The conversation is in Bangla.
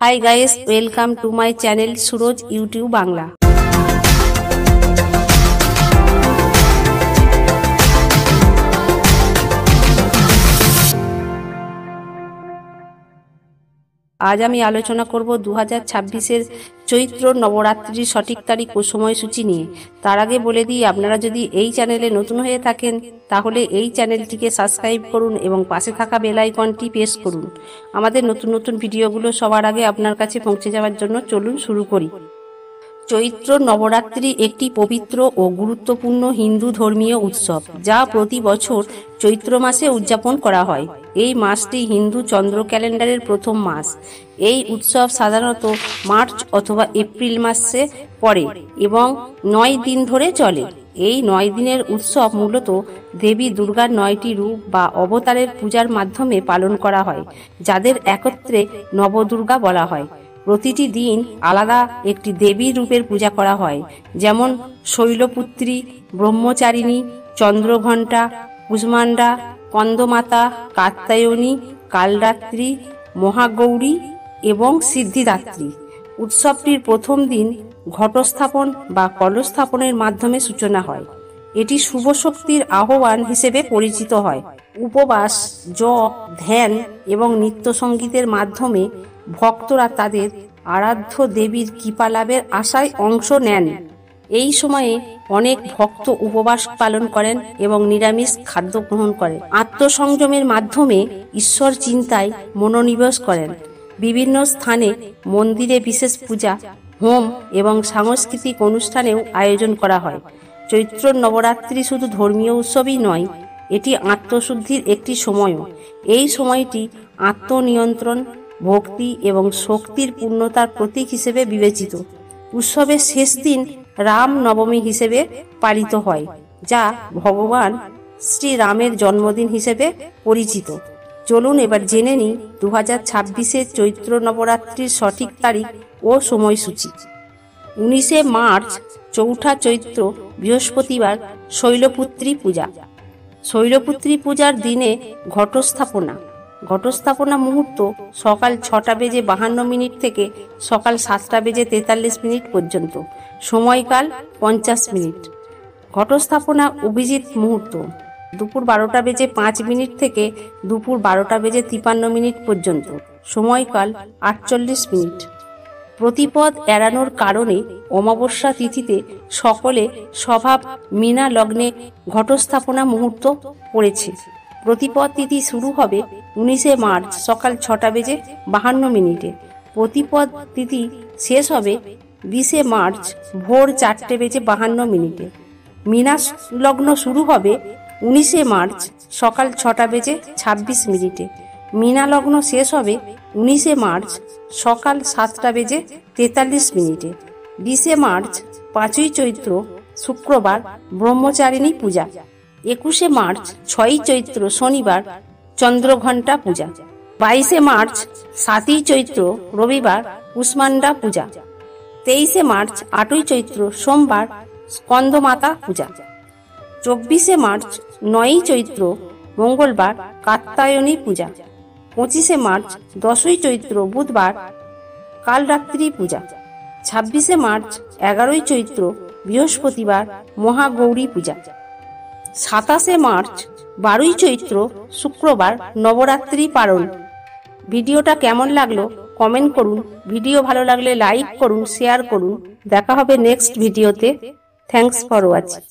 Hi guys, welcome to my channel Suroj YouTube Bangla. আজ আমি আলোচনা করব 2026-এর চৈত্র নবরাত্রির সঠিক তারিখ ও সময়সূচি নিয়ে। তার আগে বলে দিই, আপনারা যদি এই চ্যানেলে নতুন হয়ে থাকেন তাহলে এই চ্যানেলটিকে সাবস্ক্রাইব করুন এবং পাশে থাকা বেল আইকনটি প্রেস করুন। আমাদের নতুন নতুন ভিডিওগুলো সবার আগে আপনার কাছে পৌঁছে যাওয়ার জন্য চলুন শুরু করি। চৈত্র নবরাত্রি একটি পবিত্র ও গুরুত্বপূর্ণ হিন্দু ধর্মীয় উৎসব, যা প্রতি বছর চৈত্র মাসে উদযাপন করা হয়। এই মাসটি হিন্দু চন্দ্র ক্যালেন্ডারের প্রথম মাস। এই উৎসব সাধারণত মার্চ অথবা এপ্রিল মাসে পড়ে এবং 9 দিন ধরে চলে। এই 9 দিনের উৎসব মূলত দেবী দুর্গার 9টি রূপ বা অবতারের পূজার মাধ্যমে পালন করা হয়, যাদের একত্রে নবদুর্গা বলা হয়। প্রতিটি দিন আলাদা একটি দেবী রূপের পূজা করা হয়, যেমন শৈলপুত্রী, ব্রহ্মচারিণী, চন্দ্রঘণ্টা, কুষ্মাণ্ডা, কন্দমাতা, কাত্যায়নী, কালরাত্রি, মহাগৌরী এবং সিদ্ধিদাত্রী। উৎসবটির প্রথম দিন ঘটস্থাপন বা কলস্থাপনের মাধ্যমে সূচনা হয়। এটি শুভ শক্তির আহ্বান হিসেবে পরিচিত হয়। উপবাস, জপ, ধ্যান এবং নৃত্য সঙ্গীতের মাধ্যমে ভক্তরা তাদের আরাধ্য দেবীর কৃপা লাভের আশায় অংশ নেন। এই সময়ে অনেক ভক্ত উপবাস পালন করেন এবং নিরামিষ খাদ্য গ্রহণ করেন। আত্মসংযমের মাধ্যমে ঈশ্বর চিন্তায় মনোনিবেশ করেন। বিভিন্ন স্থানে মন্দিরে বিশেষ পূজা, হোম এবং সাংস্কৃতিক অনুষ্ঠানেও আয়োজন করা হয়। চৈত্র নবরাত্রি শুধু ধর্মীয় উৎসবই নয়, এটি আত্মশুদ্ধির একটি সময়ও। এই সময়টি আত্মনিয়ন্ত্রণ, ভক্তি এবং শক্তির পূর্ণতার প্রতীক হিসেবে বিবেচিত। উৎসবের শেষ দিন রাম নবমী হিসেবে পালিত হয়, যা ভগবান শ্রীরামের জন্মদিন হিসেবে পরিচিত। চলুন এবার জেনে নিই 2026-এর চৈত্র নবরাত্রির সঠিক তারিখ ও সময়সূচি। 19শে মার্চ, চৌঠা চৈত্র, বৃহস্পতিবার, শৈলপুত্রী পূজা। শৈলপুত্রী পূজার দিনে ঘটস্থাপনা মুহূর্ত সকাল 6:52 থেকে সকাল 7:43 পর্যন্ত। সময়কাল 50 মিনিট। ঘটস্থাপনা অভিজিৎ মুহূর্ত দুপুর 12:05 থেকে দুপুর 12:53 পর্যন্ত। সময়কাল 48 মিনিট। প্রতিপদ এড়ানোর কারণে অমাবস্যা তিথিতে সকলে স্বভাব মীনা লগ্নে ঘটস্থাপনা মুহূর্ত পড়েছে। প্রতিপদ তিথি শুরু হবে 19শে মার্চ সকাল 6:52। প্রতিপদ তিথি শেষ হবে 20শে মার্চ ভোর 4:52। মীনা লগ্ন শুরু হবে 19শে মার্চ সকাল 6:26। মীনা লগ্ন শেষ হবে 19শে মার্চ সকাল 7:43। 20শে মার্চ 5ই চৈত্র, শুক্রবার, ব্রহ্মচারিণী পূজা। 21শে মার্চ 6ই চৈত্র, শনিবার, চন্দ্রঘণ্টা পূজা। 22শে মার্চ 7ই চৈত্র, রবিবার, কুষ্মাণ্ডা পূজা। 23শে মার্চ 8ই চৈত্র, সোমবার, স্কন্দমাতা পূজা। 24শে মার্চ 9ই চৈত্র, মঙ্গলবার, কাত্যায়নী পূজা। 25শে মার্চ 10ই চৈত্র, বুধবার, কালরাত্রি পূজা। 26শে মার্চ 11ই চৈত্র, বৃহস্পতিবার, মহাগৌরী পূজা। 27শে মার্চ 12ই চৈত্র, শুক্রবার, নবরাত্রি পালন। ভিডিওটা কেমন লাগলো কমেন্ট করুন। ভিডিও ভালো লাগলে লাইক করুন, শেয়ার করুন। দেখা হবে নেক্সট ভিডিওতে। Thanks for watching.